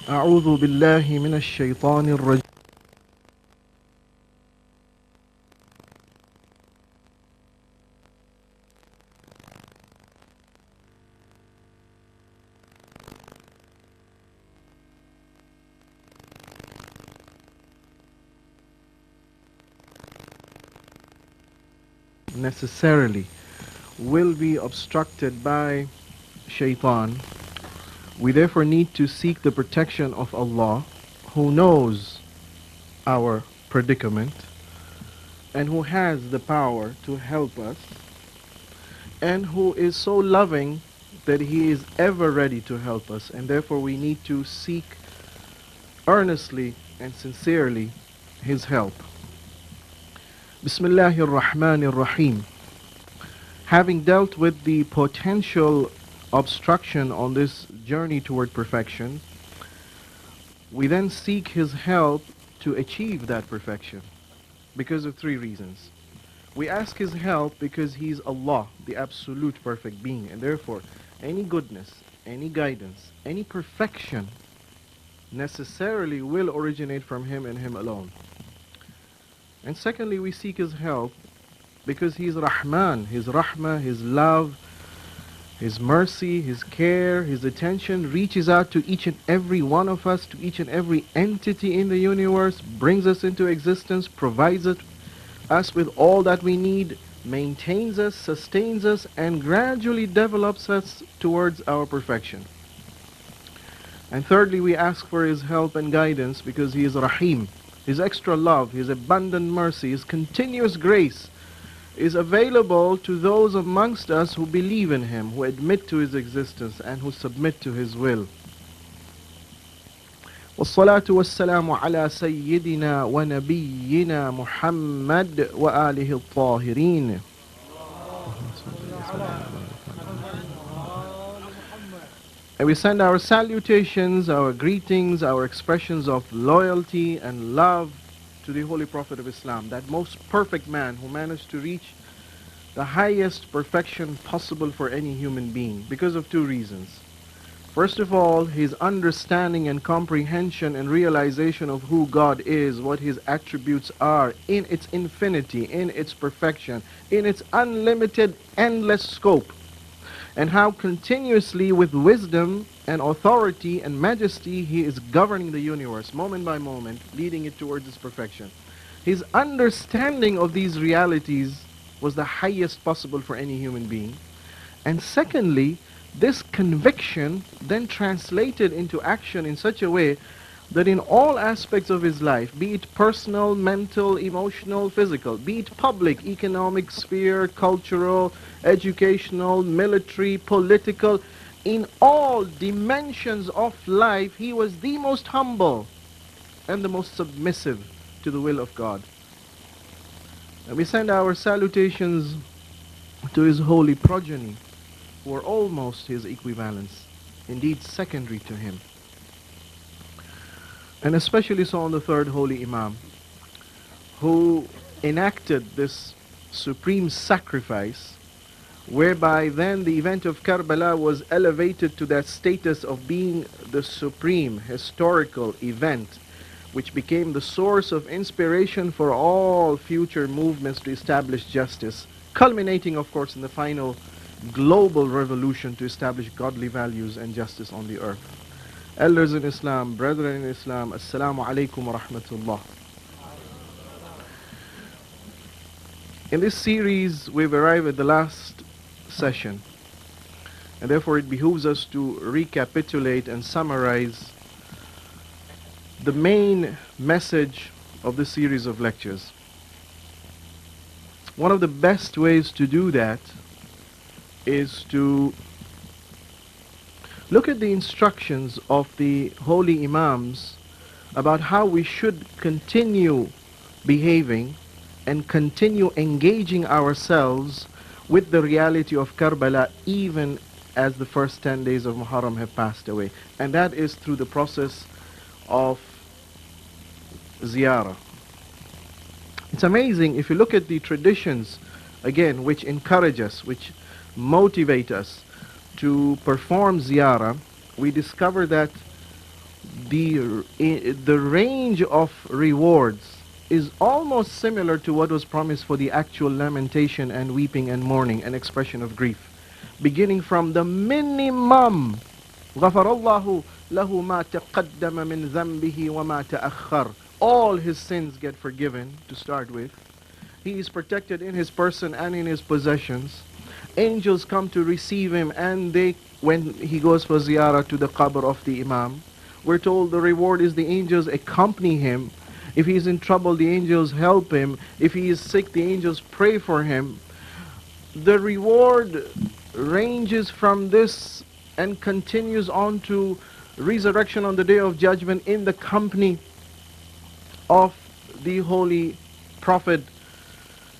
أعوذ بالله من الشيطان الرجيم. Necessarily will be obstructed by shaitan. We therefore need to seek the protection of Allah, who knows our predicament and who has the power to help us and who is so loving that he is ever ready to help us, and therefore we need to seek earnestly and sincerely his help. Bismillahir Rahmanir Rahim. Having dealt with the potential obstruction on this journey toward perfection, we then seek his help to achieve that perfection because of three reasons. We ask his help because he's Allah, the absolute perfect being, and therefore any goodness, any guidance, any perfection necessarily will originate from him and him alone. And secondly, we seek his help because he's Rahman, his Rahmah, his love, his mercy, his care, his attention reaches out to each and every one of us, to each and every entity in the universe, brings us into existence, provides us with all that we need, maintains us, sustains us, and gradually develops us towards our perfection. And thirdly, we ask for his help and guidance because he is Rahim. His extra love, his abundant mercy, his continuous grace is available to those amongst us who believe in him, who admit to his existence, and who submit to his will. والصلاة والسلام على سيدنا ونبينا محمد وآله الطاهرين. And we send our salutations, our greetings, our expressions of loyalty and love to the Holy Prophet of Islam, that most perfect man who managed to reach the highest perfection possible for any human being because of two reasons. First of all, his understanding and comprehension and realization of who God is, what his attributes are in its infinity, in its perfection, in its unlimited, endless scope, and how continuously with wisdom and authority and majesty he is governing the universe moment by moment, leading it towards its perfection. His understanding of these realities was the highest possible for any human being. And secondly, this conviction then translated into action in such a way that in all aspects of his life, be it personal, mental, emotional, physical, be it public, economic sphere, cultural, educational, military, political, in all dimensions of life, he was the most humble and the most submissive to the will of God. And we send our salutations to his holy progeny, who are almost his equivalents, indeed secondary to him. And especially so on the third holy Imam, who enacted this supreme sacrifice, whereby then the event of Karbala was elevated to that status of being the supreme historical event, which became the source of inspiration for all future movements to establish justice, culminating, of course, in the final global revolution to establish godly values and justice on the earth. Elders in Islam, brethren in Islam, Assalamu alaikum wa rahmatullah. In this series, we've arrived at the last session, and therefore it behooves us to recapitulate and summarize the main message of this series of lectures. One of the best ways to do that is to look at the instructions of the holy Imams about how we should continue behaving and continue engaging ourselves with the reality of Karbala even as the first 10 days of Muharram have passed away. And that is through the process of ziyarah. It's amazing if you look at the traditions, again, which encourage us, which motivate us to perform ziyarah, we discover that the range of rewards is almost similar to what was promised for the actual lamentation and weeping and mourning and expression of grief, beginning from the minimum. غَفَرَ اللَّهُ لَهُ مَا تَقَدَّمَ مِنْ ذَنْبِهِ وَمَا تَأَخَّرَ. All his sins get forgiven to start with. He is protected in his person and in his possessions. Angels come to receive him, and when he goes for ziyarah to the qabr of the Imam, we're told the reward is the angels accompany him. If he's in trouble, the angels help him. If he is sick, the angels pray for him. The reward ranges from this and continues on to resurrection on the Day of Judgment in the company of the Holy Prophet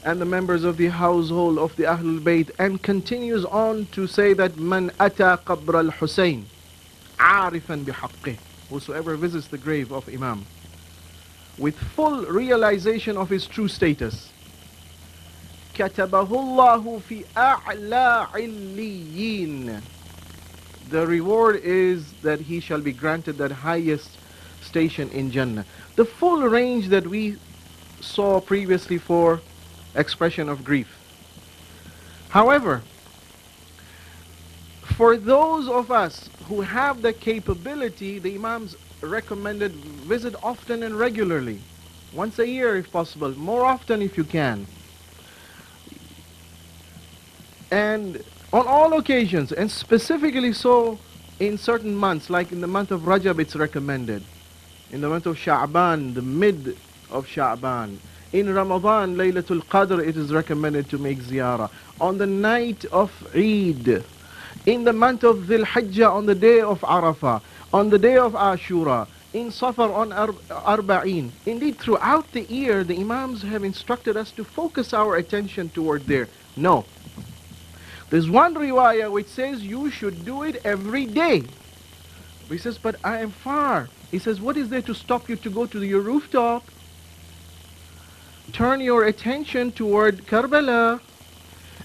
and the members of the household of the Ahlul Bayt, and continues on to say that Man ata qabr al-Husayn arifan bihaqqih, whosoever visits the grave of Imam with full realization of his true status, katabahu Allahu fi a'la illiyin, the reward is that he shall be granted that highest station in Jannah. The full range that we saw previously for expression of grief. However, for those of us who have the capability, the Imams recommended visit often and regularly, once a year if possible, more often if you can, and on all occasions, and specifically so in certain months, like in the month of Rajab it's recommended, in the month of Sha'ban, the mid of Sha'ban, in Ramadan, Laylatul Qadr, it is recommended to make ziyarah. On the night of Eid, in the month of Dhul Hijjah, on the day of Arafah, on the day of Ashura, in Safar on Arba'in. Indeed, throughout the year, the Imams have instructed us to focus our attention toward there. No. There's one riwayah which says you should do it every day. He says, but I am far. He says, what is there to stop you to go to your rooftop? Turn your attention toward Karbala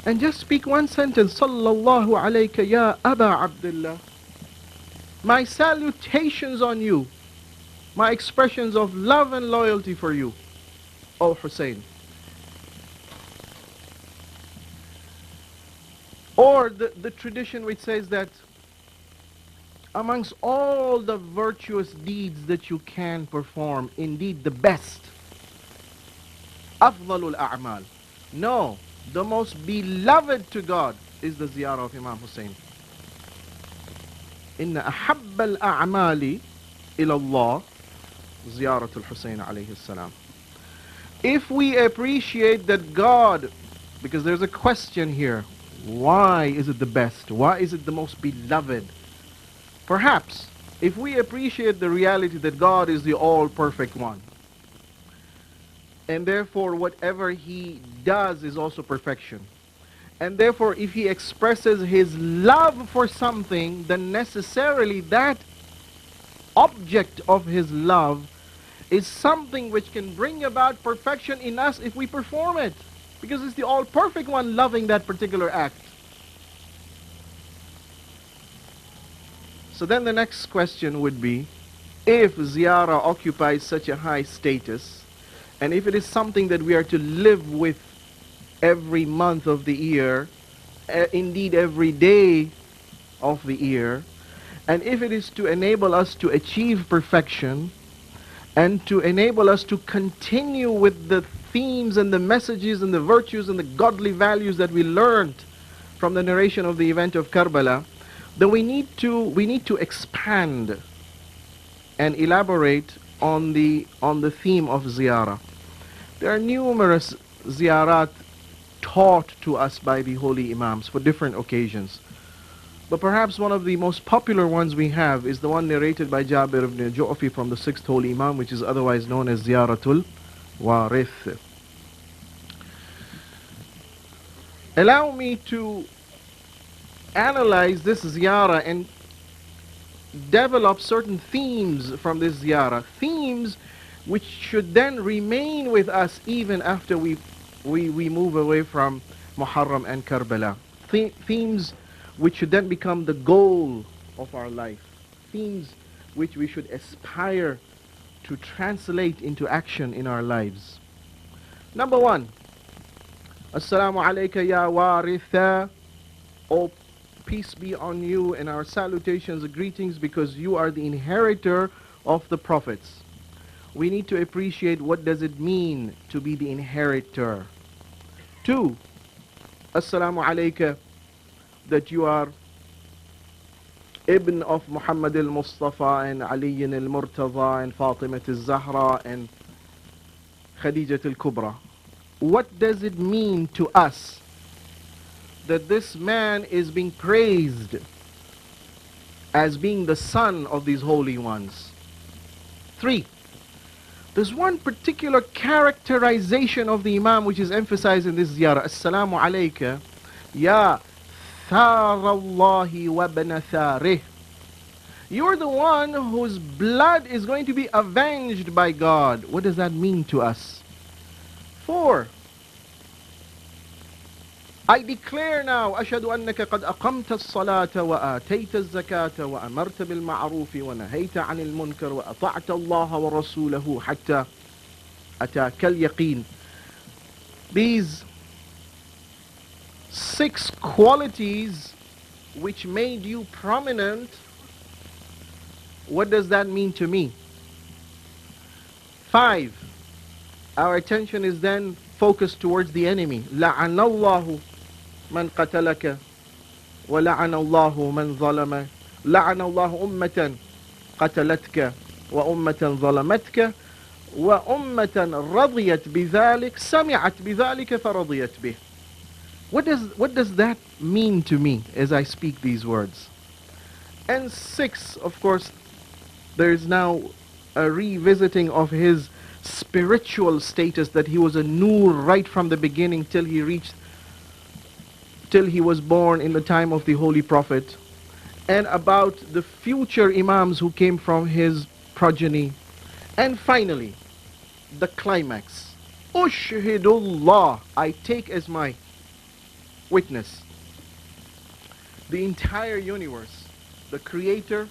and just speak one sentence, Sallallahu alayka ya Aba Abdullah. My salutations on you, my expressions of love and loyalty for you, O Hussein. Or the tradition which says that amongst all the virtuous deeds that you can perform, indeed the best, أفضل الأعمال. No, the most beloved to God is the ziyarah of Imam Hussein. إن أحب الأعمال إلى الله زيارة الحسين عليه السلام. If we appreciate that God, because there's a question here, why is it the best? Why is it the most beloved? Perhaps if we appreciate the reality that God is the all-perfect one, and therefore whatever he does is also perfection, and therefore if he expresses his love for something, then necessarily that object of his love is something which can bring about perfection in us if we perform it, because it's the all-perfect one loving that particular act. So then the next question would be, if ziyarah occupies such a high status, and if it is something that we are to live with every month of the year, indeed every day of the year, and if it is to enable us to achieve perfection, and to enable us to continue with the themes and the messages and the virtues and the godly values that we learned from the narration of the event of Karbala, then we need to expand and elaborate on the theme of ziyarah. There are numerous ziyarat taught to us by the holy Imams for different occasions. But perhaps one of the most popular ones we have is the one narrated by Jabir ibn Ju'fi from the 6th holy Imam, which is otherwise known as Ziyaratul Warith. Allow me to analyze this ziyarah and develop certain themes from this ziyarah. Themes which should then remain with us even after we move away from Muharram and Karbala. Themes which should then become the goal of our life. Themes which we should aspire to translate into action in our lives. Number one, Assalamu alayka ya waritha, O peace be on you, and our salutations and greetings, because you are the inheritor of the prophets. We need to appreciate what does it mean to be the inheritor. Two, Assalamu alayka, that you are Ibn of Muhammad al-Mustafa and Ali al-Murtadha and Fatima al-Zahra and Khadija al-Kubra. What does it mean to us that this man is being praised as being the son of these holy ones? Three, there's one particular characterization of the Imam which is emphasized in this ziyarah. Assalamu alayka ya Tharallahi wa banatharih. You're the one whose blood is going to be avenged by God. What does that mean to us? Four, I declare now, أشهد أنك قد أقمت الصلاة وآتيت الزكاة وأمرت بالمعروف ونهيت عن المنكر وأطعت الله ورسوله حتى أتاك اليقين. These 6 qualities which made you prominent, what does that mean to me? 5, our attention is then focused towards the enemy. لَعَنَ اللَّهُ مَنْ قَتَلَكَ وَلَعَنَ اللَّهُ مَنْ ظَلَمَ لَعَنَ اللَّهُ أُمَّةً قَتَلَتْكَ وَأُمَّةً ظَلَمَتْكَ وَأُمَّةً رَضِيَتْ بِذَلِكَ سَمِعَتْ بِذَلِكَ فَرَضِيَتْ بِهِ. What does that mean to me as I speak these words? And 6, of course, there is now a revisiting of his spiritual status, that he was a nur right from the beginning till he was born in the time of the Holy Prophet, and about the future Imams who came from his progeny. And finally, the climax. Ushhidullah, I take as my witness the entire universe, the Creator,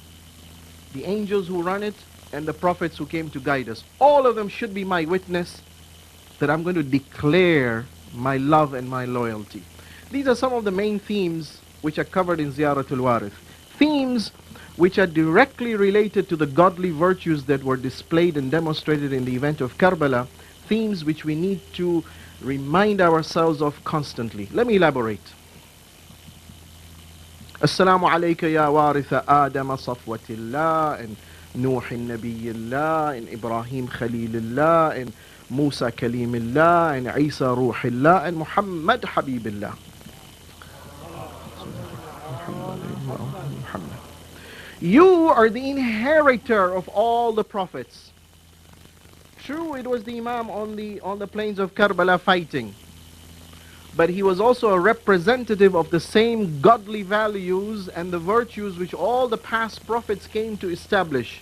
the angels who run it, and the prophets who came to guide us. All of them should be my witness that I'm going to declare my love and my loyalty. These are some of the main themes which are covered in Ziyaratul Warith. Themes which are directly related to the godly virtues that were displayed and demonstrated in the event of Karbala. Themes which we need to remind ourselves of constantly. Let me elaborate. Assalamu alayka ya waritha Adam safwatillah, and Nuh nabiyillah, and Ibrahim khalilillah, and Musa kalimillah, and Isa ruhillah, and Muhammad habibillah. You are the inheritor of all the prophets. True, it was the Imam on the plains of Karbala fighting, but he was also a representative of the same godly values and the virtues which all the past prophets came to establish.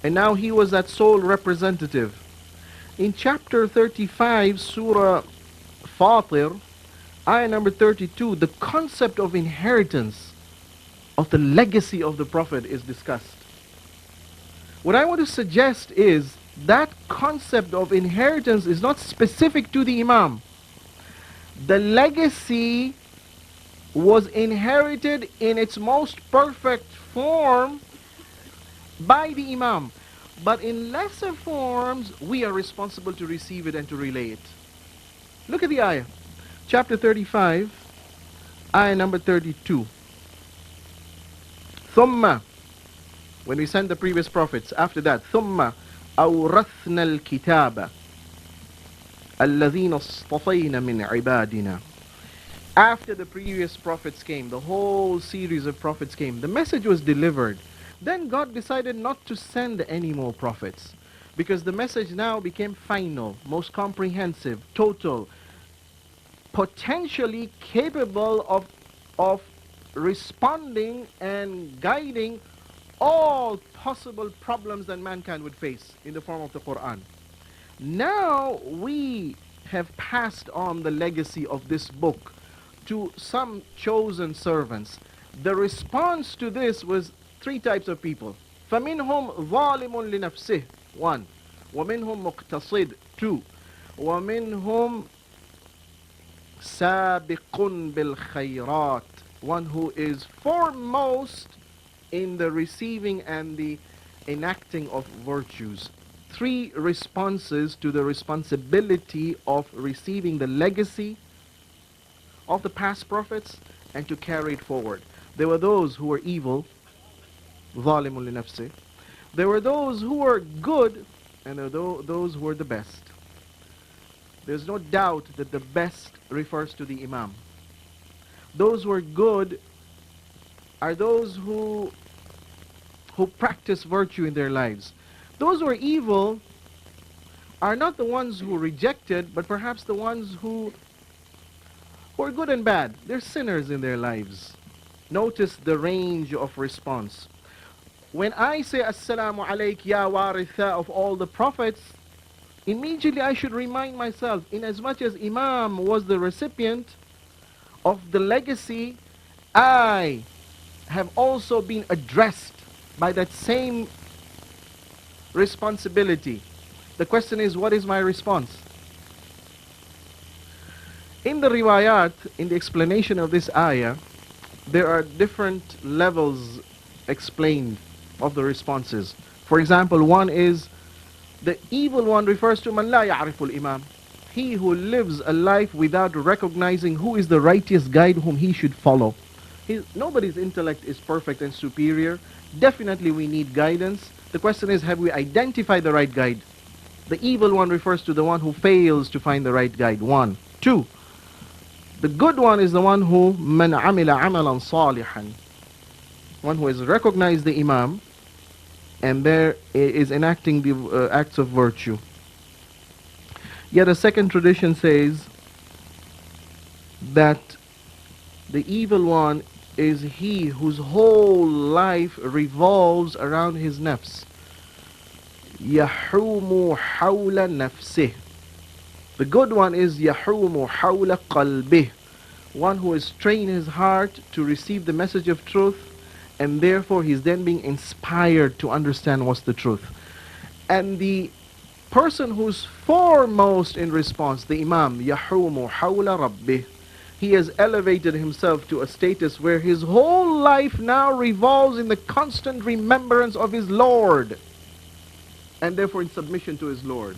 And now he was that sole representative. In chapter 35, Surah Fatir, ayah number 32, the concept of inheritance, of the legacy of the Prophet is discussed. What I want to suggest is that concept of inheritance is not specific to the Imam. The legacy was inherited in its most perfect form by the Imam. But in lesser forms, we are responsible to receive it and to relay it. Look at the ayah. Chapter 35, ayah number 32. Thumma, when we send the previous prophets, after that, Thumma أورثنا الكتاب الذين اصطفينا من عبادنا. After the previous prophets came, the whole series of prophets came, the message was delivered. Then God decided not to send any more prophets, because the message now became final, most comprehensive, total, potentially capable of responding and guiding all possible problems that mankind would face in the form of the Quran. Now we have passed on the legacy of this book to some chosen servants. The response to this was 3 types of people. فَمِنْهُمْ ظَالِمٌ لِنَفْسِهِ 1. وَمِنْهُمْ مُقْتَصِدٌ 2. وَمِنْهُمْ سَابِقٌ بِالْخَيْرَاتِ one who is foremost in the receiving and the enacting of virtues. 3 responses to the responsibility of receiving the legacy of the past prophets and to carry it forward. There were those who were evil, ظَالِمٌ لِنَفْسِهِ. There were those who were good, and there were those who were the best. There's no doubt that the best refers to the Imam. Those who are good are those who practice virtue in their lives. Those who are evil are not the ones who rejected, but perhaps the ones who are good and bad. They're sinners in their lives. Notice the range of response. When I say Assalamu alayk ya waritha of all the prophets, immediately I should remind myself, in as much as Imam was the recipient of the legacy, I have also been addressed by that same responsibility. The question is, what is my response? In the riwayat, in the explanation of this ayah, there are different levels explained of the responses. For example, one is, the evil one refers to man la ya'riful imam, he who lives a life without recognizing who is the righteous guide whom he should follow. Nobody's intellect is perfect and superior. Definitely we need guidance. The question is, have we identified the right guide? The evil one refers to the one who fails to find the right guide. 1. 2. The good one is the one who man amila amalan salihan, one who has recognized the Imam and there is enacting the acts of virtue. Yet a second tradition says that the evil one is he whose whole life revolves around his nafs. يَحُومُ حَوْلَ نَفْسِهِ. The good one is يَحُومُ حَوْلَ قَلْبِهِ, one who has trained his heart to receive the message of truth, and therefore he's then being inspired to understand what's the truth. And the person who's foremost in response, the Imam, يَحُومُ حَوْلَ رَبِّهِ, he has elevated himself to a status where his whole life now revolves in the constant remembrance of his Lord, and therefore in submission to his Lord.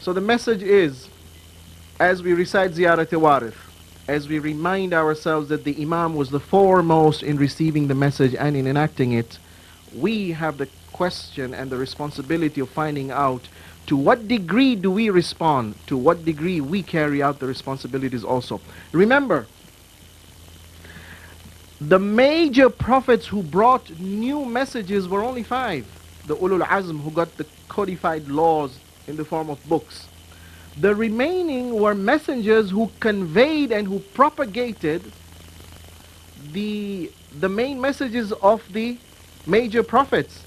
So the message is, as we recite Ziyarat-e-Warith, as we remind ourselves that the Imam was the foremost in receiving the message and in enacting it, we have the question and the responsibility of finding out to what degree do we respond, to what degree we carry out the responsibilities also. Remember, the major prophets who brought new messages were only 5. The Ulul Azm, who got the codified laws in the form of books. The remaining were messengers who conveyed and who propagated the main messages of the major prophets.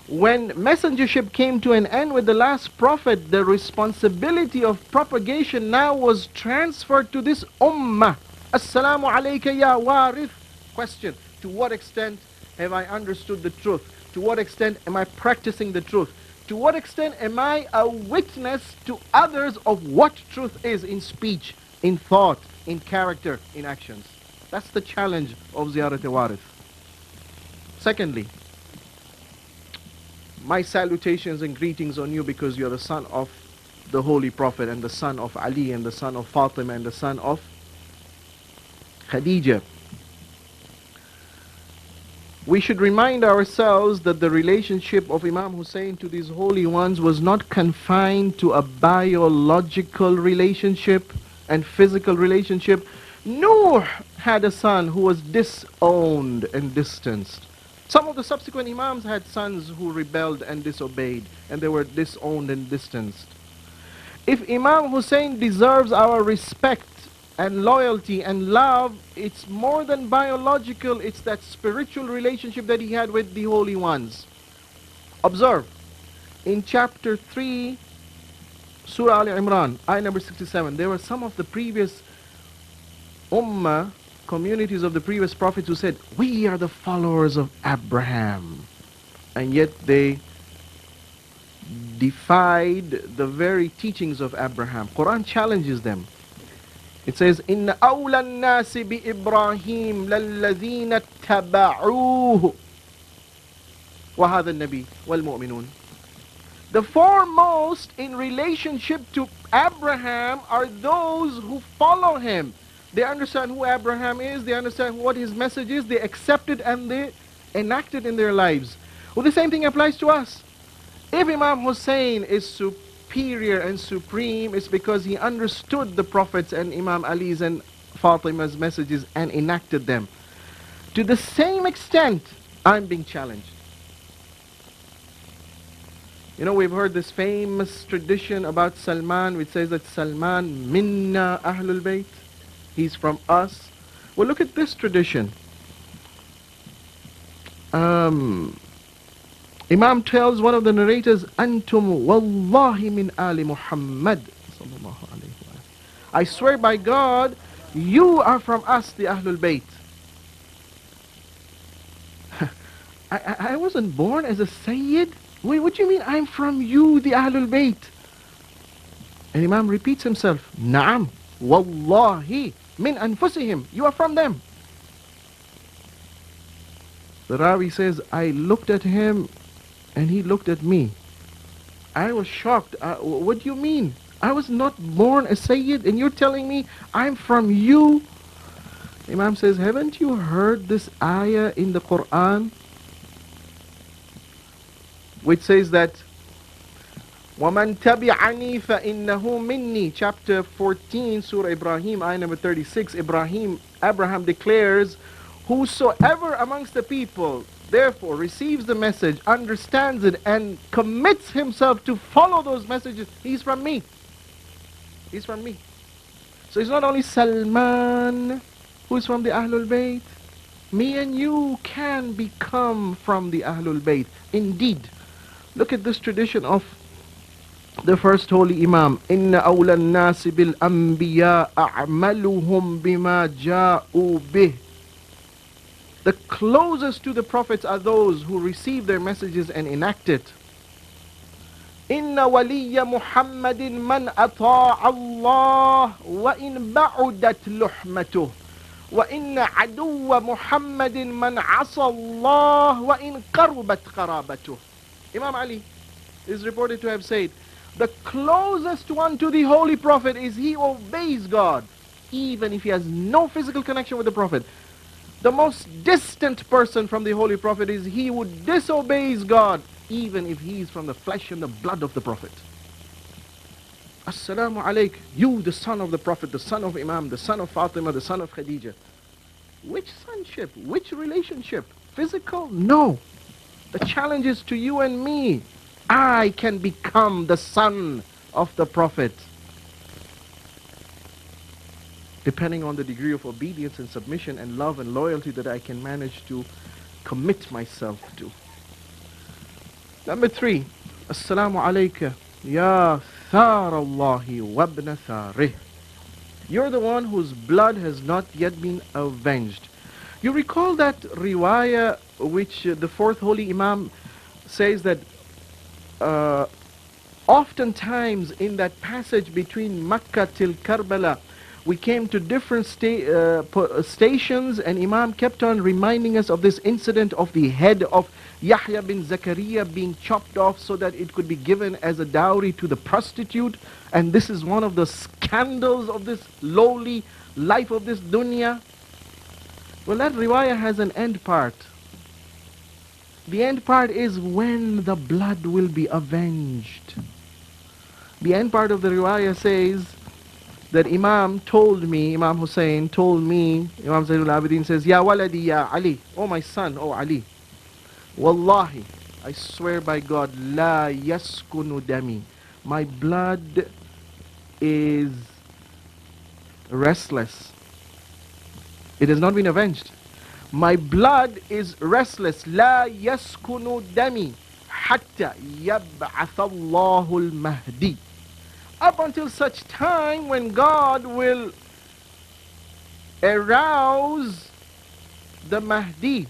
When messengership came to an end with the last prophet, the responsibility of propagation now was transferred to this ummah. Assalamu alayka ya warith. Question: to what extent have I understood the truth? To what extent am I practicing the truth? To what extent am I a witness to others of what truth is in speech, in thought, in character, in actions? That's the challenge of Ziyarat-e-Warith. Secondly, my salutations and greetings on you because you're the son of the Holy Prophet and the son of Ali and the son of Fatima and the son of Khadija. We should remind ourselves that the relationship of Imam Hussein to these holy ones was not confined to a biological relationship and physical relationship. Nuh had a son who was disowned and distanced. Some of the subsequent Imams had sons who rebelled and disobeyed, and they were disowned and distanced. If Imam Hussein deserves our respect and loyalty and love, it's more than biological, it's that spiritual relationship that he had with the holy ones. Observe, in chapter 3, Surah Al Imran, ayah number 67, there were some of the previous ummah communities of the previous prophets who said, we are the followers of Abraham. And yet they defied the very teachings of Abraham. Quran challenges them. It says, إِنَّ أَوْلَى النَّاسِ بِإِبْرَاهِيمَ لَلَّذِينَ اتَّبَعُوهُ وَهَذَا النَّبِيُّ وَالْمُؤْمِنُونَ. The foremost in relationship to Abraham are those who follow him. They understand who Abraham is, they understand what his message is, they accept it and they enact it in their lives. Well, the same thing applies to us. If Imam Hussein is superior and supreme, it's because he understood the Prophets and Imam Ali's and Fatima's messages and enacted them. To the same extent, I'm being challenged. You know, we've heard this famous tradition about Salman, which says that Salman minna ahlul bayt. He's from us. Well, look at this tradition. Imam tells one of the narrators, Antum wallahi min ali Muhammad. I swear by God, you are from us, the Ahlul Bayt. I wasn't born as a Sayyid. Wait, what do you mean I'm from you, the Ahlul Bayt? And Imam repeats himself, Naam, wallahi min anfusihim. You are from them. The Rawi says, I looked at him and he looked at me. I was shocked. What do you mean? I was not born a Sayyid and you're telling me I'm from you? Imam says, haven't you heard this ayah in the Quran? Which says that وَمَنْ تَبِعَنِي فَإِنَّهُ مِنِّي. Chapter 14, Surah Ibrahim, ayah number 36. Abraham declares, whosoever amongst the people therefore receives the message, understands it, and commits himself to follow those messages, he's from me. He's from me. So it's not only Salman who's from the Ahlul Bayt. Me and you can become from the Ahlul Bayt. Indeed. Look at this tradition of the first holy Imam. Inna awla an-nasi bil anbiya a'maluhum bima ja'u bih. The closest to the prophets are those who receive their messages and enact it. Inna waliya Muhammadin man ata'a Allah wa in ba'udat luhmatuh. Wa inna aduwa Muhammadin man asa Allah wa in qarubat qarabatuh. Imam Ali is reported to have said, the closest one to the Holy Prophet is he obeys God, even if he has no physical connection with the Prophet. The most distant person from the Holy Prophet is he who disobeys God, even if he is from the flesh and the blood of the Prophet. Assalamu alayk, you the son of the Prophet, the son of Imam, the son of Fatima, the son of Khadija. Which sonship? Which relationship? Physical? No. The challenge is to you and me. I can become the son of the Prophet, depending on the degree of obedience and submission and love and loyalty that I can manage to commit myself to. Number 3, Assalamu alayka, ya thar Allahi wabna tharih. You're the one whose blood has not yet been avenged. You recall that riwayah which the fourth holy Imam says that oftentimes in that passage between Makkah till Karbala, we came to different stations, and Imam kept on reminding us of this incident of the head of Yahya bin Zakaria being chopped off so that it could be given as a dowry to the prostitute. And this is one of the scandals of this lowly life of this dunya. Well, that riwayah has an end part. The end part is when the blood will be avenged. The end part of the riwayah says that Imam Hussein told me, Imam Zainul Abidin says, Ya waladi ya Ali, oh my son, oh Ali, Wallahi, I swear by God, La yaskunu dami, my blood is restless. It has not been avenged. My blood is restless. La yaskunu dami hatta yab'ath Allahul Mahdi. Up until such time when God will arouse the Mahdi.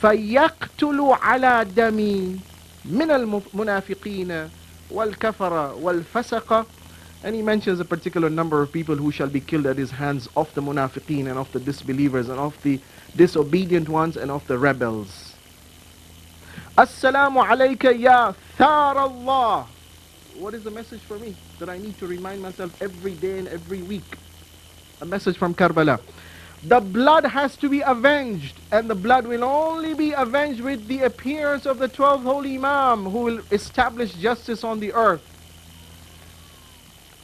فَيَقْتُلُ عَلَى دَمِي مِنَ الْمُنَافِقِينَ وَالْكَفَرَ وَالْفَسَقَ. And he mentions a particular number of people who shall be killed at his hands, of the munafiqeen and of the disbelievers and of the disobedient ones and of the rebels. Assalamu alayka ya thar Allah. What is the message for me that I need to remind myself every day and every week? A message from Karbala. The blood has to be avenged, and the blood will only be avenged with the appearance of the 12th Holy Imam, who will establish justice on the earth.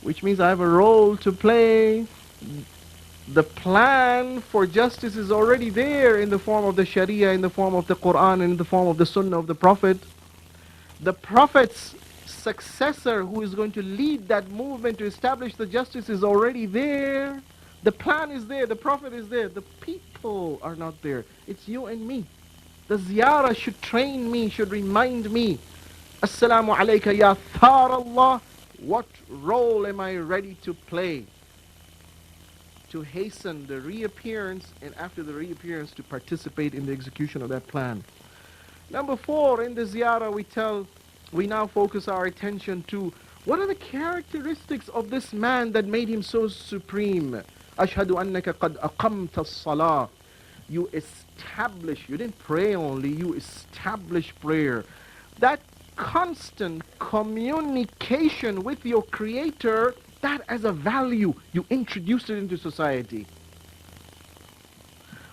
Which means I have a role to play. The plan for justice is already there in the form of the Sharia, in the form of the Quran, and in the form of the Sunnah of the Prophet. The Prophet's successor, who is going to lead that movement to establish the justice, is already there. The plan is there, the Prophet is there, the people are not there. It's you and me. The ziyarah should train me, should remind me. Assalamu alayka ya thar Allah. What role am I ready to play to hasten the reappearance, and after the reappearance to participate in the execution of that plan? Number 4, in the ziyarah we now focus our attention to what are the characteristics of this man that made him so supreme. Ashhadu annaka qad aqamta as-salah. You establish, you didn't pray only, you establish prayer. That constant communication with your Creator, that as a value, you introduced it into society.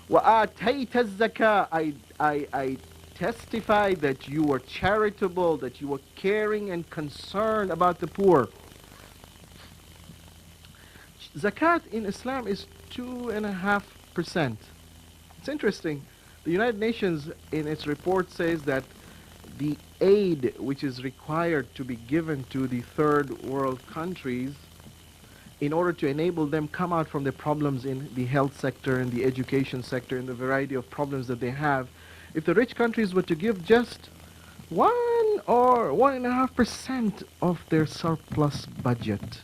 وَآتَيْتَ الزَّكَاةَ. I testify that you were charitable, that you were caring and concerned about the poor. Zakat in Islam is 2.5%. It's interesting. The United Nations in its report says that the aid which is required to be given to the third world countries in order to enable them come out from the problems in the health sector and the education sector and the variety of problems that they have, if the rich countries were to give just 1 or 1.5% of their surplus budget,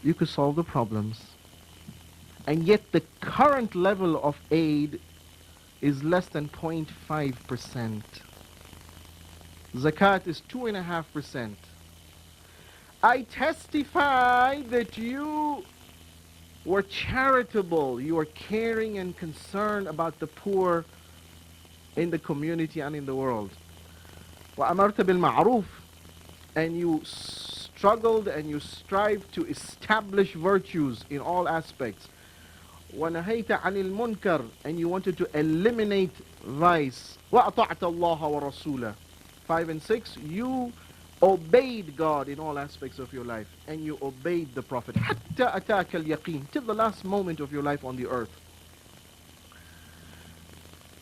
you could solve the problems. And yet the current level of aid is less than 0.5%. Zakat is 2.5%. I testify that you were charitable, you were caring and concerned about the poor in the community and in the world. وَأَمَرْتَ بِالْمَعْرُوفِ. And you struggled and you strived to establish virtues in all aspects. وَنَهَيْتَ عَنِ الْمُنْكَرِ. And you wanted to eliminate vice. وَأَطَعْتَ اللَّهَ وَرَسُولَهُ. 5 and 6, you obeyed God in all aspects of your life, and you obeyed the Prophet حَتَّى أَتَاكَ الْيَقِينَ, till the last moment of your life on the earth.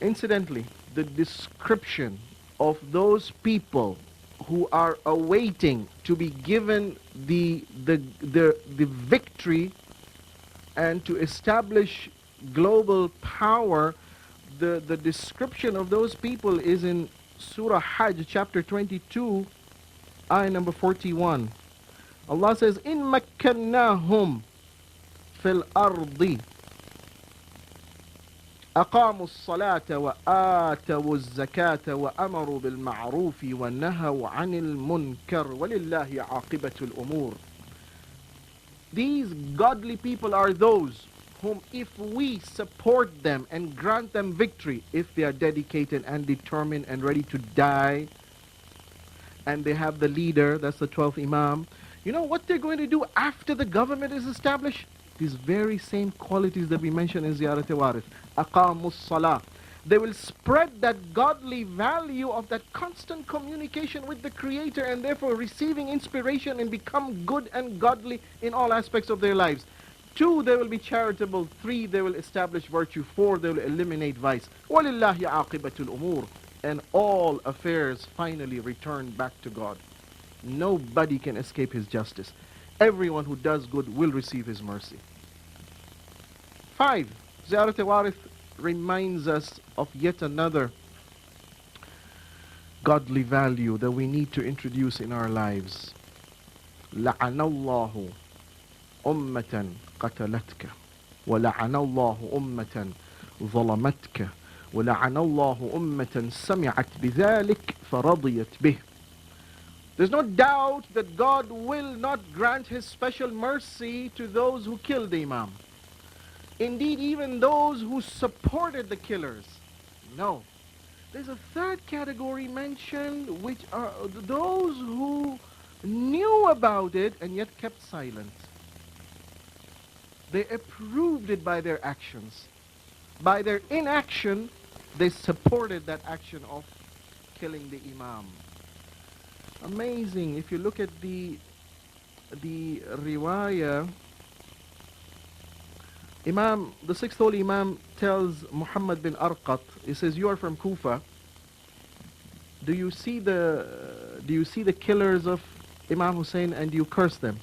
Incidentally, the description of those people who are awaiting to be given the victory and to establish global power, the description of those people is in Surah Hajj, chapter 22, ayah number 41. Allah says, "In makkannahum fil ardi aqamu as-salata wa atawu az-zakata wa amaru bil ma'rufi wa nahaw 'anil munkar walillahi 'aqibatul umur." These godly people are those whom, if we support them and grant them victory, if they are dedicated and determined and ready to die, and they have the leader, that's the 12th Imam, you know what they're going to do after the government is established? These very same qualities that we mentioned in Ziyarat Warith. Aqamus Salah. They will spread that godly value of that constant communication with the Creator, and therefore receiving inspiration and become good and godly in all aspects of their lives. 2, they will be charitable. 3, they will establish virtue. 4, they will eliminate vice. وَلِلَّهِ عَاقِبَةُ الْأُمُورِ. And all affairs finally return back to God. Nobody can escape His justice. Everyone who does good will receive His mercy. 5, Ziyarat Warith reminds us of yet another godly value that we need to introduce in our lives. لَعَنَ اللَّهُ أُمَّةً قتلتك ولعن الله أمة ظلمتك ولعن الله أمة سمعت بذلك فرضيت به. There's no doubt that God will not grant His special mercy to those who killed the Imam. Indeed, even those who supported the killers. No. There's a third category mentioned, which are those who knew about it and yet kept silent. They approved it by their actions. By their inaction, they supported that action of killing the Imam. Amazing. If you look at the riwayah, the sixth holy Imam tells Muhammad bin Arqat, he says, you are from Kufa. Do you see the killers of Imam Hussein and you curse them?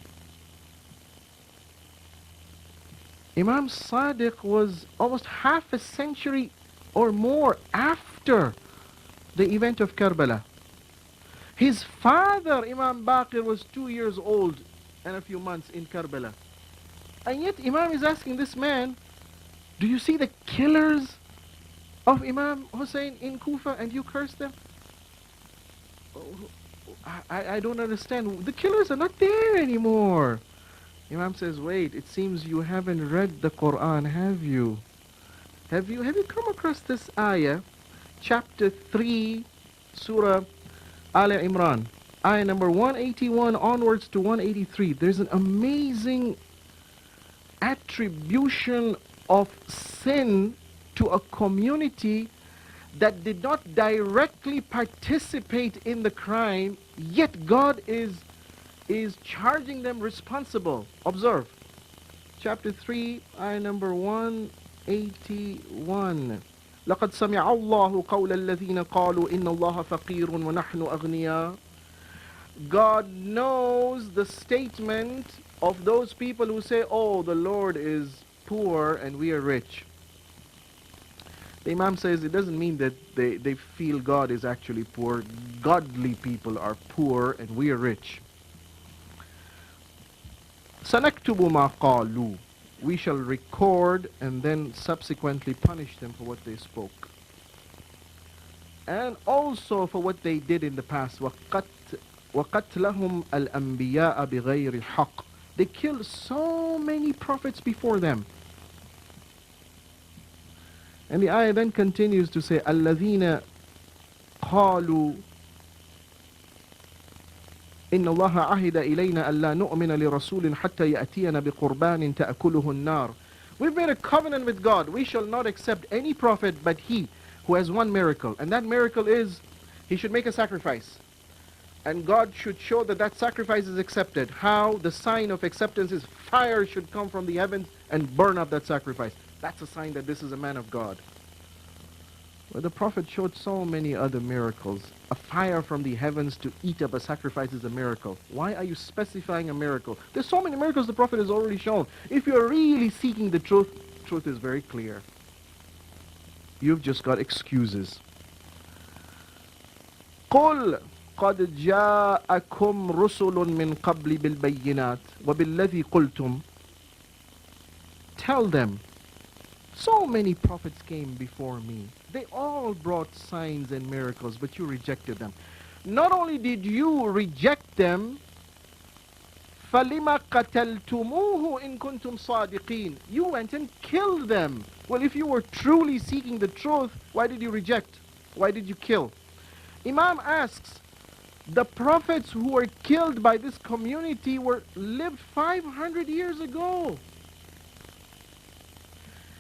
Imam Sadiq was almost half a century or more after the event of Karbala. His father, Imam Baqir, was 2 years old and a few months in Karbala. And yet Imam is asking this man, do you see the killers of Imam Hussein in Kufa and you curse them? I don't understand. The killers are not there anymore. Imam says, wait, it seems you haven't read the Quran, have you? Have you come across this ayah? Chapter 3, Surah Al Imran, ayah number 181 onwards to 183. There's an amazing attribution of sin to a community that did not directly participate in the crime, yet God is charging them responsible. Observe. Chapter 3, ayah number 181. لقد سمع الله قول الذين قالوا إن الله فقير ونحن أغنياء. God knows the statement of those people who say, oh, the Lord is poor and we are rich. The Imam says it doesn't mean that they feel God is actually poor. Godly people are poor and we are rich. سَنَكْتُبُ مَا قَالُوا. We shall record and then subsequently punish them for what they spoke. And also for what they did in the past. وَقَتْلَهُمْ الْأَنْبِيَاءَ بِغَيْرِ حَقٍّ. They killed so many prophets before them. And the ayah then continues to say, الَّذِينَ قَالُوا إن الله عهد إلينا ألا نؤمن لرسول حتى يأتينا بقربان تأكله النار. We've made a covenant with God. We shall not accept any prophet but he who has one miracle. And that miracle is he should make a sacrifice. And God should show that that sacrifice is accepted. How? The sign of acceptance is fire should come from the heavens and burn up that sacrifice. That's a sign that this is a man of God. Well, the Prophet showed so many other miracles. A fire from the heavens to eat up a sacrifice is a miracle. Why are you specifying a miracle? There's so many miracles the Prophet has already shown. If you're really seeking the truth, truth is very clear. You've just got excuses. قُلْ قَدْ جَاءَكُمْ رُسُلٌ مِّن قَبْلِ بِالْبَيِّنَاتِ وَبِالَّذِي قُلْتُمْ. Tell them, so many prophets came before me. They all brought signs and miracles, but you rejected them. Not only did you reject them, فَلِمَ قَتَلْتُمُوهُ إِن كُنْتُمْ صَادِقِينَ. You went and killed them. Well, if you were truly seeking the truth, why did you reject? Why did you kill? Imam asks, the prophets who were killed by this community lived 500 years ago.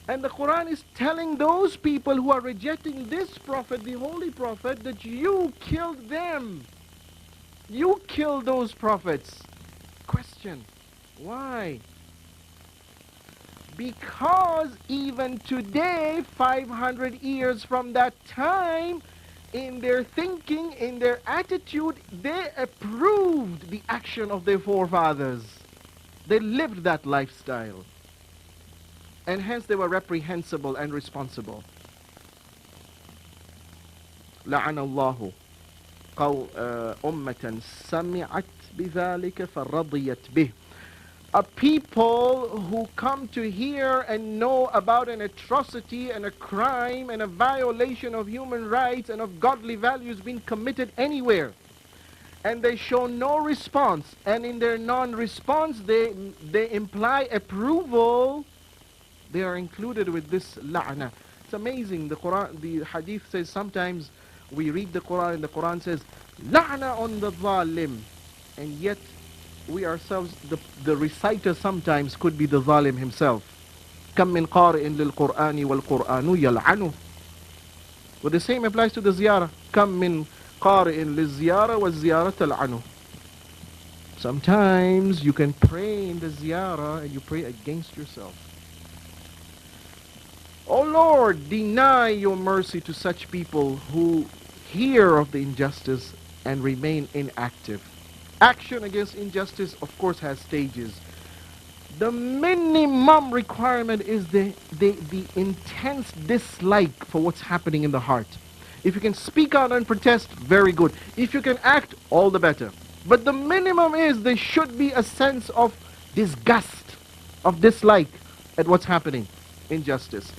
And the Quran is telling those people who are rejecting this prophet, the holy prophet, that you killed them. You killed those prophets. Question, why? Because even today, 500 years from that time, in their thinking, in their attitude, they approved the action of their forefathers. They lived that lifestyle. And hence they were reprehensible and responsible. لعن الله أمة سمعت بذلك فرضيت به. a people who come to hear and know about an atrocity and a crime and a violation of human rights and of godly values being committed anywhere. And they show no response. And in their non-response, they imply approval. They are included with this la'na. It's amazing. The Quran, the hadith says sometimes we read the Quran and the Quran says, la'na on the zalim. And yet we ourselves, the reciter sometimes could be the zalim himself. كم من قارئ للقرآن والقرآن يلعنه. But the same applies to the ziyarah. كم من قارئ للزيارة والزيارة تلعنه. Sometimes you can pray in the ziyarah and you pray against yourself. Oh Lord, deny your mercy to such people who hear of the injustice and remain inactive. Action against injustice, of course, has stages. The minimum requirement is the intense dislike for what's happening in the heart. If you can speak out and protest, very good. If you can act, all the better. But the minimum is there should be a sense of disgust, of dislike at what's happening, injustice.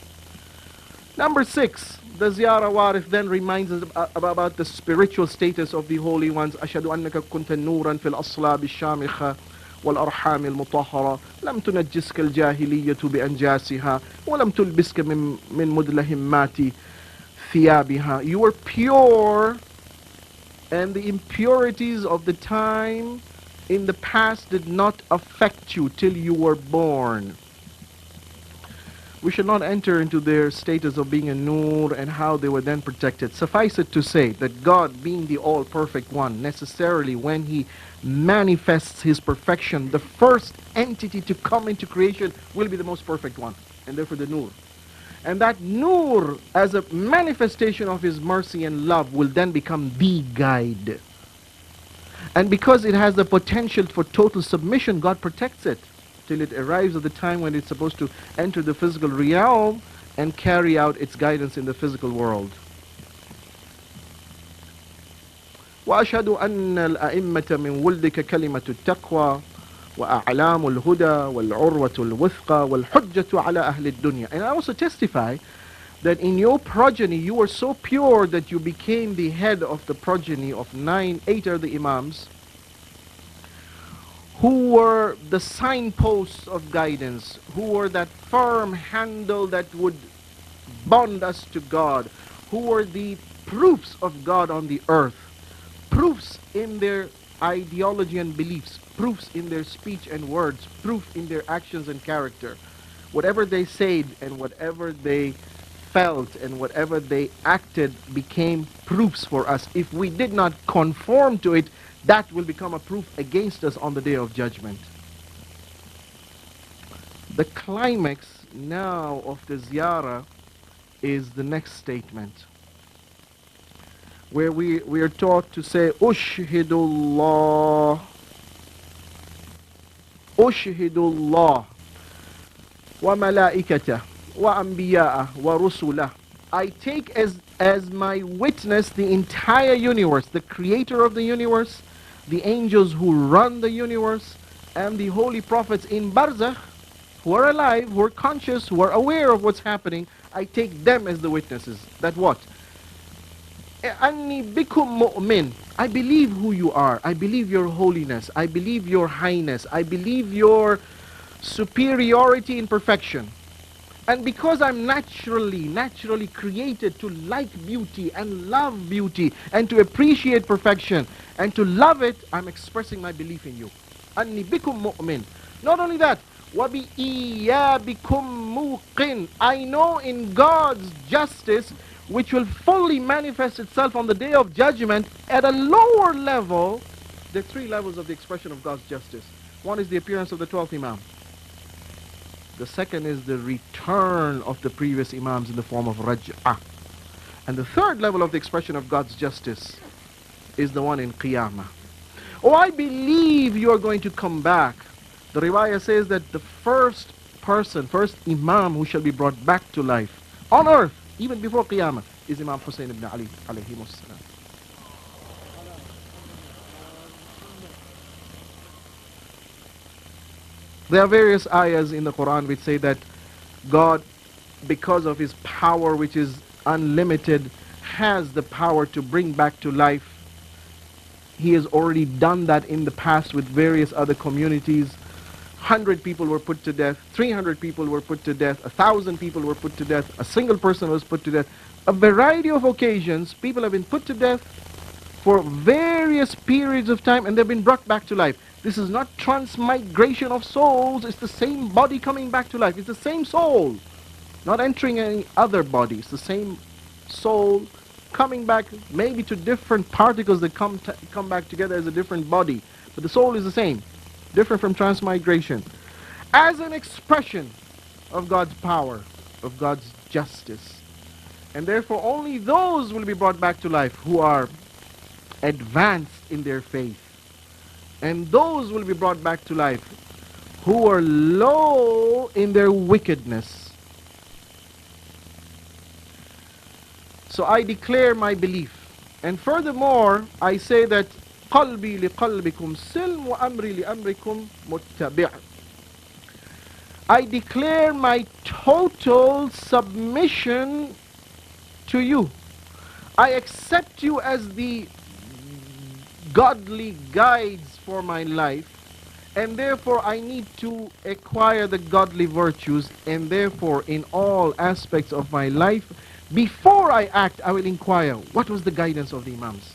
Number 6, the Ziyarah Warith then reminds us about the spiritual status of the holy ones. أشهد أنك كنت نورا في الأصلاب الشامخة والأرحام المطهرة لم تنجسك الجاهلية بأنجاسها ولم تلبسك من مدلهمات ثيابها. You were pure, and the impurities of the time in the past did not affect you till you were born. We should not enter into their status of being a nur and how they were then protected. Suffice it to say that God, being the all-perfect one, necessarily when he manifests his perfection, the first entity to come into creation will be the most perfect one, and therefore the nur. And that nur, as a manifestation of his mercy and love, will then become the guide. And because it has the potential for total submission, God protects it till it arrives at the time when it's supposed to enter the physical realm and carry out its guidance in the physical world. وأشهد أن الأئمة من ولدك كلمة التقوى وأعلام الهدى والعروة الوثقى والحجة على أهل الدنيا. And I also testify that in your progeny you were so pure that you became the head of the progeny of 8 are the Imams, who were the signposts of guidance, who were that firm handle that would bond us to God, who were the proofs of God on the earth, proofs in their ideology and beliefs, proofs in their speech and words, proof in their actions and character. Whatever they said and whatever they felt and whatever they acted became proofs for us. If we did not conform to it, that will become a proof against us on the day of judgment. The climax now of the ziyarah is the next statement, where we are taught to say, Ushhidullah, Ushhidullah, wa malaikatah, wa anbiya'ah, wa rusulah. I take as my witness the entire universe, the creator of the universe, the angels who run the universe, and the holy prophets in barzakh, who are alive, who are conscious, who are aware of what's happening. I take them as the witnesses. That what? Anni bikum mu'min. I believe who you are. I believe your holiness. I believe your highness. I believe your superiority in perfection. And because I'm naturally created to like beauty and love beauty and to appreciate perfection and to love it, I'm expressing my belief in you. Anni bikum mu'min. Not only that, wa bi iyyabikum muqin. I know in God's justice, which will fully manifest itself on the day of judgment at a lower level. There are 3 levels of the expression of God's justice. One is the appearance of the 12th Imam. The second is the return of the previous Imams in the form of Raj'ah. And the third level of the expression of God's justice is the one in Qiyamah. Oh, I believe you are going to come back. The riwayah says that the first Imam who shall be brought back to life on earth, even before Qiyamah, is Imam Hussein ibn Ali alayhi salam. There are various ayahs in the Quran which say that God, because of His power which is unlimited, has the power to bring back to life. He has already done that in the past with various other communities. 100 people were put to death, 300 people were put to death, 1,000 people were put to death, a single person was put to death. A variety of occasions, people have been put to death for various periods of time, and they've been brought back to life. This is not transmigration of souls, it's the same body coming back to life. It's the same soul, not entering any other body. It's the same soul coming back, maybe to different particles that come back together as a different body. But the soul is the same, different from transmigration. As an expression of God's power, of God's justice. And therefore only those will be brought back to life who are advanced in their faith. And those will be brought back to life who are low in their wickedness. So I declare my belief. And furthermore, I say that قلبي لقلبكم سلم وأمري لأمركم متبع. I declare my total submission to you. I accept you as the godly guides for my life, and therefore I need to acquire the godly virtues, and therefore in all aspects of my life, before I act, I will inquire, what was the guidance of the Imams?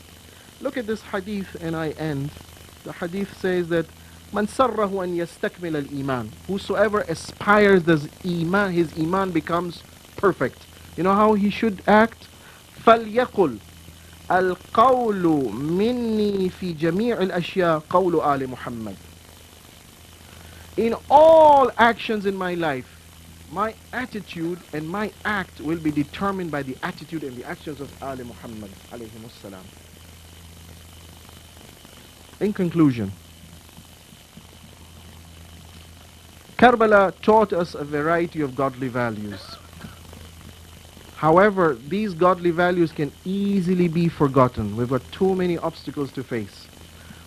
Look at this hadith and I end. The hadith says that Man sarrahu an yastakmil al-iman. Whosoever aspires his iman becomes perfect. You know how he should act? فَلْيَقُلْ الْقَوْلُ مِنِّي فِي جَمِيعِ الْأَشْيَاءِ قَوْلُ آلِ مُحَمَّدٍ. In all actions in my life, my attitude and my act will be determined by the attitude and the actions of Ali Muhammad alayhimus salam. In conclusion, Karbala taught us a variety of godly values. However, these godly values can easily be forgotten. We've got too many obstacles to face.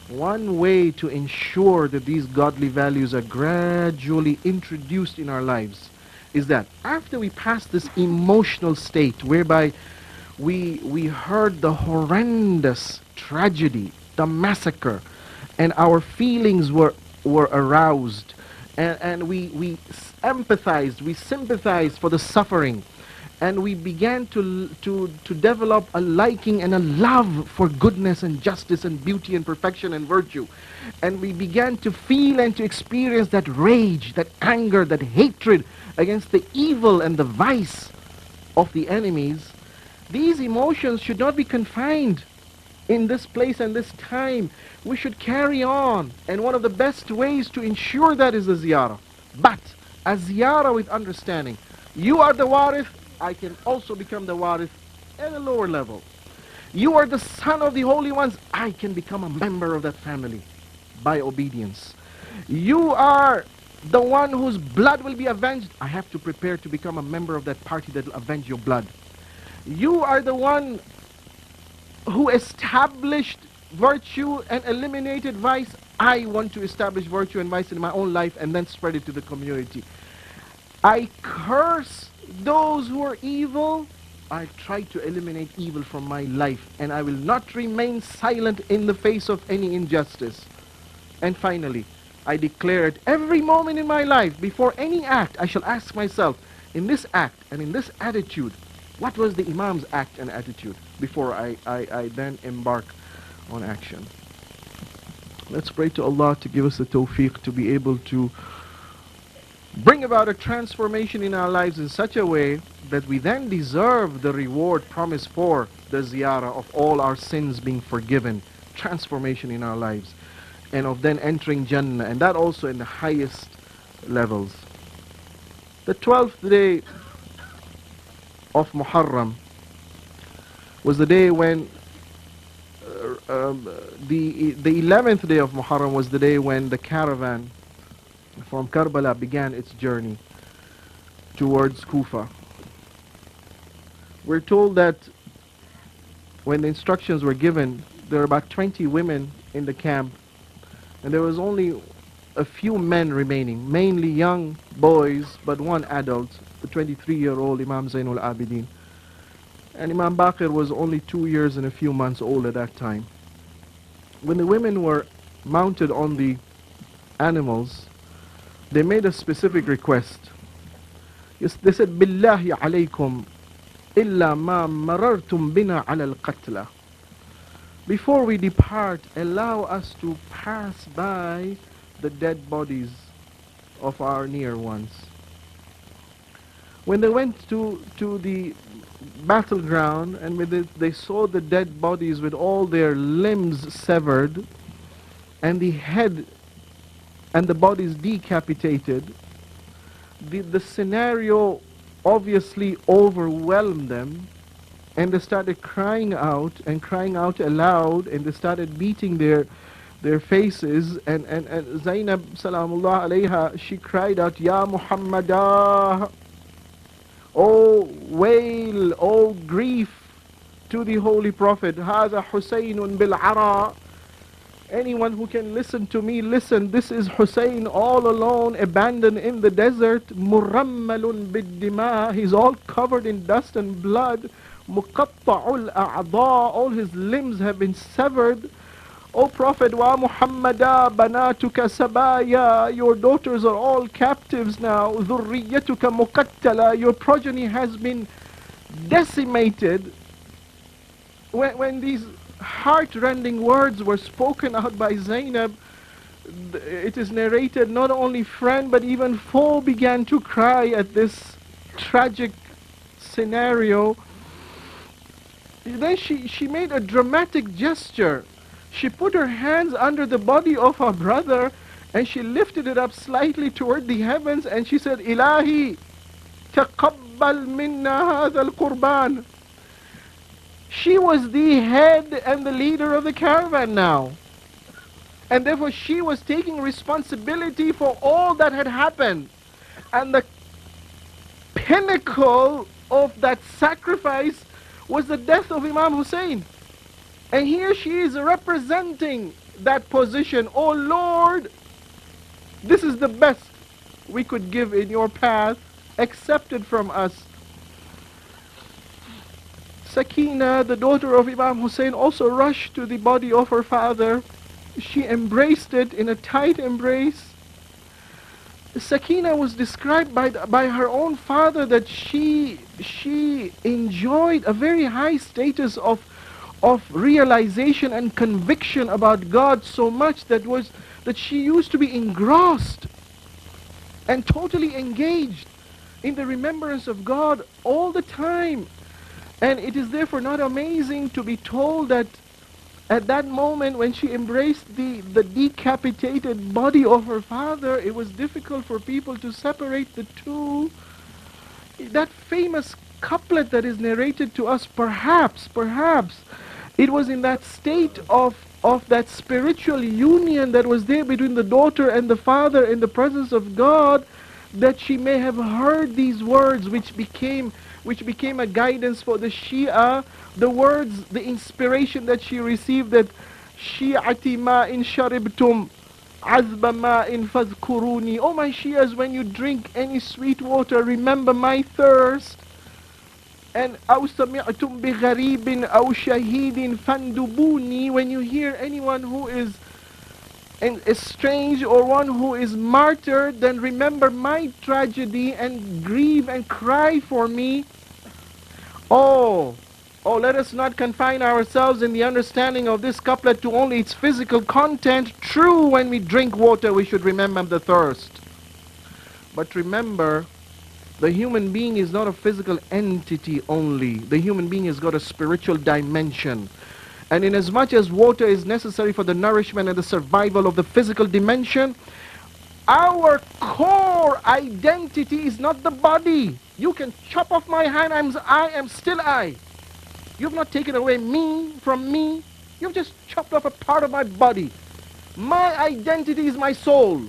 One way to ensure that these godly values are gradually introduced in our lives is that after we pass this emotional state whereby we heard the horrendous tragedy, the massacre, and our feelings were aroused, and we empathized, we sympathized for the suffering, and we began to develop a liking and a love for goodness and justice and beauty and perfection and virtue. And we began to feel and to experience that rage, that anger, that hatred against the evil and the vice of the enemies. These emotions should not be confined in this place and this time. We should carry on. And one of the best ways to ensure that is a ziyarah. But a ziyarah with understanding. You are the warith, I can also become the warith at a lower level. You are the son of the holy ones, I can become a member of that family by obedience. You are the one whose blood will be avenged, I have to prepare to become a member of that party that will avenge your blood. You are the one who established virtue and eliminated vice, I want to establish virtue and vice in my own life and then spread it to the community. I curse those who are evil, I try to eliminate evil from my life, and I will not remain silent in the face of any injustice. And finally, I declare at every moment in my life, before any act, I shall ask myself, in this act and in this attitude, what was the Imam's act and attitude before I then embark on action? Let's pray to Allah to give us the tawfiq to be able to bring about a transformation in our lives in such a way that we then deserve the reward promised for the ziyarah of all our sins being forgiven, transformation in our lives, and of then entering Jannah, and that also in the highest levels. The 12th day of Muharram was the day when the 11th day of Muharram was the day when the caravan from Karbala began its journey towards Kufa. We're told that when the instructions were given, there were about 20 women in the camp, and there was only a few men remaining, mainly young boys, but one adult, the 23-year-old Imam Zainul Abidin. And Imam Baqir was only 2 years and a few months old at that time. When the women were mounted on the animals, they made a specific request. Yes, they said, Billahi alaykum illa ma marartum bina ala al-qatla. Before we depart, allow us to pass by the dead bodies of our near ones. When they went to the battleground and when they saw the dead bodies with all their limbs severed and the head and the bodies decapitated, the scenario obviously overwhelmed them, and they started crying out aloud, and they started beating their faces, and Zainab salamullah alayha, she cried out, Ya Muhammadah, oh wail, oh grief to the Holy Prophet, هذا حسين بالعراء. Anyone who can listen to me, listen. This is Hussein all alone, abandoned in the desert. Murammalun biddima. He's all covered in dust and blood. Muqatta'ul a'da. All his limbs have been severed. O Prophet, wa Muhammada banatuka sabaya. Your daughters are all captives now. Dhurriyatuka muqattala. Your progeny has been decimated. When these heart-rending words were spoken out by Zainab, it is narrated not only friend but even foe began to cry at this tragic scenario. Then she made a dramatic gesture. She put her hands under the body of her brother and she lifted it up slightly toward the heavens and she said, Ilahi, taqabbal minna hadha al-qurban. She was the head and the leader of the caravan now. And therefore she was taking responsibility for all that had happened. And the pinnacle of that sacrifice was the death of Imam Hussein. And here she is representing that position. Oh Lord, this is the best we could give in your path. Accept it from us. Sakina, the daughter of Imam Hussein, also rushed to the body of her father. She embraced it in a tight embrace. Sakina was described by her own father that she enjoyed a very high status of realization and conviction about God, so much that she used to be engrossed and totally engaged in the remembrance of God all the time. And it is therefore not amazing to be told that at that moment when she embraced the decapitated body of her father, it was difficult for people to separate the two. That famous couplet that is narrated to us, perhaps, it was in that state of that spiritual union that was there between the daughter and the father in the presence of God, that she may have heard these words which became a guidance for the Shia, the words, the inspiration that she received, that Shi'ati ma'in sharibtum azba ma'in fadhkuruni. Oh my Shias, when you drink any sweet water, remember my thirst. And أَوْ سَمِعْتُمْ بِغَرِيبٍ أَوْ شَهِيدٍ فَانْدُبُونِي. When you hear anyone who is estranged or one who is martyred, then remember my tragedy and grieve and cry for me. Oh, let us not confine ourselves in the understanding of this couplet to only its physical content. True, when we drink water, we should remember the thirst. But remember, the human being is not a physical entity only. The human being has got a spiritual dimension. And inasmuch as water is necessary for the nourishment and the survival of the physical dimension, our core identity is not the body. You can chop off my hand, I am still I. You've not taken away me from me. You've just chopped off a part of my body. My identity is my soul.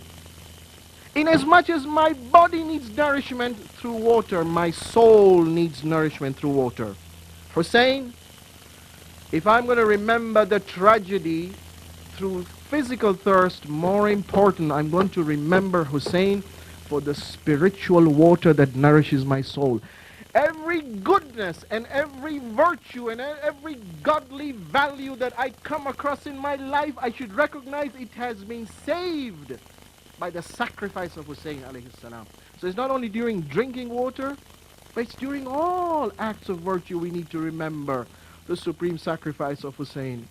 Inasmuch as my body needs nourishment through water, my soul needs nourishment through water. Hussein, if I'm going to remember the tragedy through physical thirst more important. I'm going to remember Hussein for the spiritual water that nourishes my soul. Every goodness and every virtue and every godly value that I come across in my life, I should recognize it has been saved by the sacrifice of Hussein alayhi salam. So it's not only during drinking water, but it's during all acts of virtue we need to remember the supreme sacrifice of Hussein.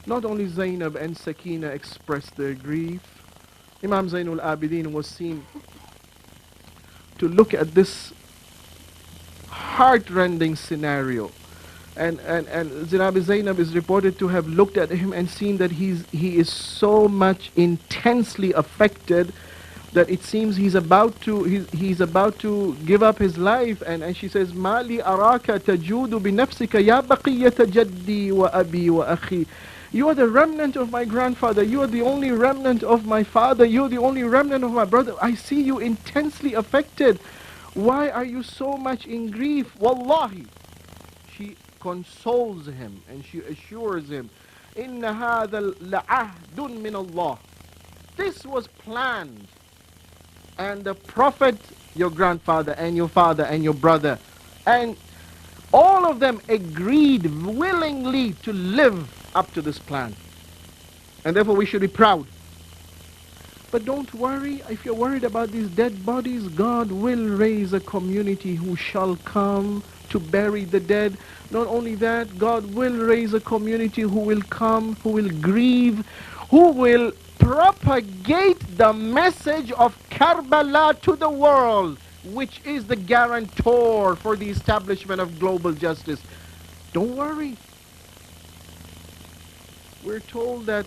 Not only Zainab and Sakina expressed their grief, Imam Zainul Abidin was seen to look at this heart-rending scenario. And Zinabi Zainab is reported to have looked at him and seen that he is so much intensely affected that it seems he's about to give up his life. And she says, Mali araka tajudu bi nafsika ya baqiyata jaddi wa abi wa akhi. You are the remnant of my grandfather. You are the only remnant of my father. You are the only remnant of my brother. I see you intensely affected. Why are you so much in grief? Wallahi. She consoles him and she assures him, Inna hadha la'ahdun min Allah. This was planned. And the Prophet, your grandfather and your father and your brother, and all of them agreed willingly to live up to this plan. And therefore we should be proud. But don't worry, if you're worried about these dead bodies, God will raise a community who shall come to bury the dead. Not only that, God will raise a community who will come, who will grieve, who will propagate the message of Karbala to the world, which is the guarantor for the establishment of global justice. Don't worry. We're told that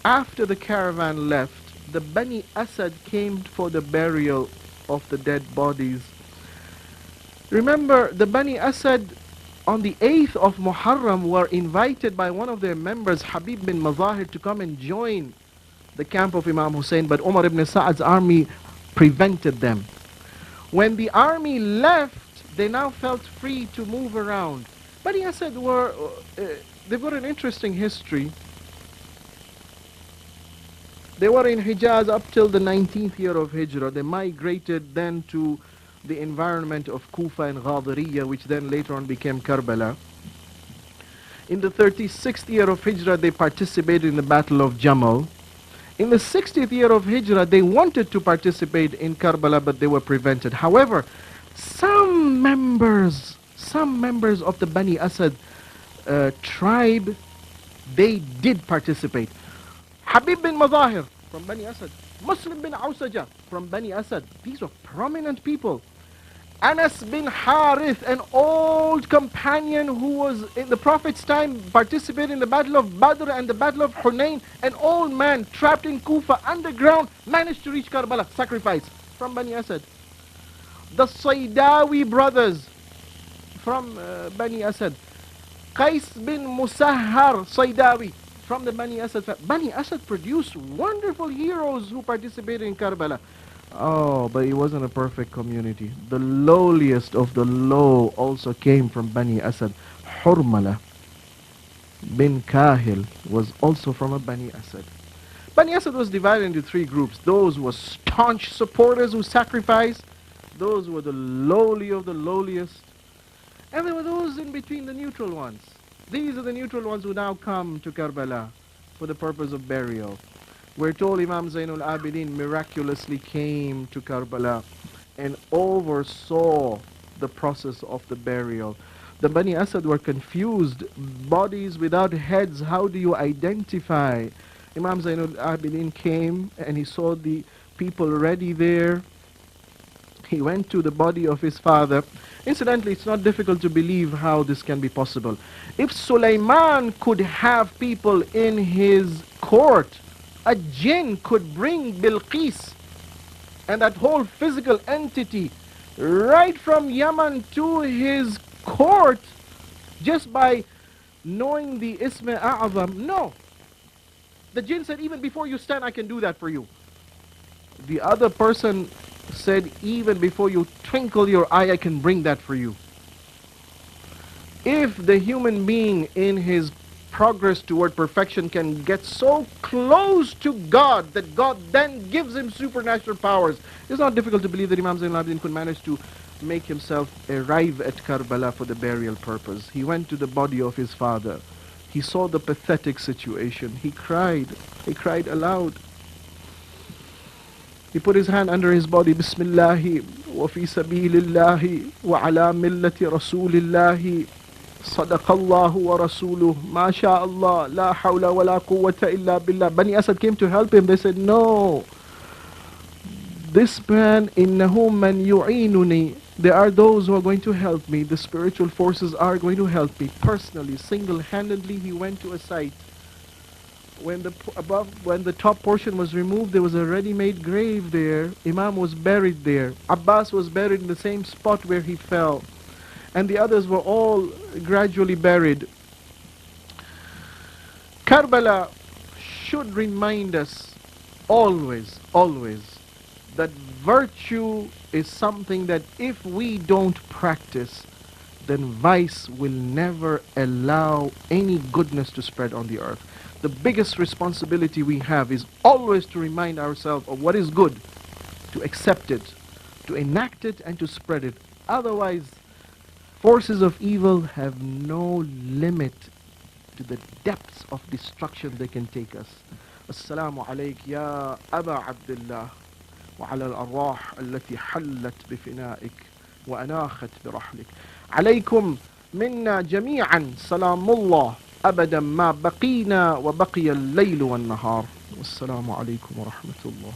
after the caravan left, the Bani Asad came for the burial of the dead bodies. Remember, the Bani Asad on the 8th of Muharram were invited by one of their members, Habib bin Mazahir, to come and join the camp of Imam Hussein, but Umar ibn Sa'ad's army prevented them. When the army left, they now felt free to move around. Bani Asad they've got an interesting history. They were in Hijaz up till the 19th year of Hijrah. They migrated then to the environment of Kufa and Ghadiriyya, which then later on became Karbala. In the 36th year of Hijrah, they participated in the Battle of Jamal. In the 60th year of Hijrah, they wanted to participate in Karbala, but they were prevented. However, some members of the Bani Asad tribe, they did participate. Habib bin Mazahir from Bani Asad, Muslim bin Awsaja from Bani Asad. These were prominent people. Anas bin Harith, an old companion who was in the Prophet's time, participated in the Battle of Badr and the Battle of Hunain. An old man trapped in Kufa underground managed to reach Karbala, sacrifice from Bani Asad. The Saydawi brothers from Bani Asad. Qais bin Musahhar Saydawi from the Bani Asad. Bani Asad produced wonderful heroes who participated in Karbala. Oh, but it wasn't a perfect community. The lowliest of the low also came from Bani Asad. Hurmala bin Kahil was also from a Bani Asad. Bani Asad was divided into three groups. Those were staunch supporters who sacrificed. Those were the lowly of the lowliest. And there were those in between, the neutral ones. These are the neutral ones who now come to Karbala for the purpose of burial. We're told Imam Zainul Abidin miraculously came to Karbala and oversaw the process of the burial. The Bani Asad were confused. Bodies without heads, how do you identify? Imam Zainul Abidin came and he saw the people ready there. He went to the body of his father. Incidentally, it's not difficult to believe how this can be possible. If Sulaiman could have people in his court, a jinn could bring Bilqis and that whole physical entity right from Yemen to his court just by knowing the Ism A'azam. No. The jinn said, even before you stand, I can do that for you. The other person said, even before you twinkle your eye, I can bring that for you. If the human being in his progress toward perfection can get so close to God that God then gives him supernatural powers. It's not difficult to believe that Imam Zain al-Abidin could manage to make himself arrive at Karbala for the burial purpose. He went to the body of his father. He saw the pathetic situation. He cried. He cried aloud. He put his hand under his body. Bismillahi wa fi sabilillahi wa ala millati rasulillahi. Sadaqallahu wa rasuluh. MashaAllah. La hawla wa la quwwata illa billah. Bani Asad came to help him. They said, no. This man, innahu man yu'inuni. There are those who are going to help me. The spiritual forces are going to help me. Personally, single-handedly, he went to a site. When the top portion was removed, there was a ready-made grave there. Imam was buried there. Abbas was buried in the same spot where he fell. And the others were all gradually buried. Karbala should remind us always, always, that virtue is something that if we don't practice, then vice will never allow any goodness to spread on the earth. The biggest responsibility we have is always to remind ourselves of what is good, to accept it, to enact it, and to spread it. Otherwise, forces of evil have no limit to the depths of destruction they can take us. Assalamu alayk ya Aba Abdullah. وعلى الأرواح التي حلت بفنائك وأناخت برحلك عليكم منا جميعا سلام الله أبدا ما بقينا وبقي الليل والنهار والسلام عليكم ورحمة الله.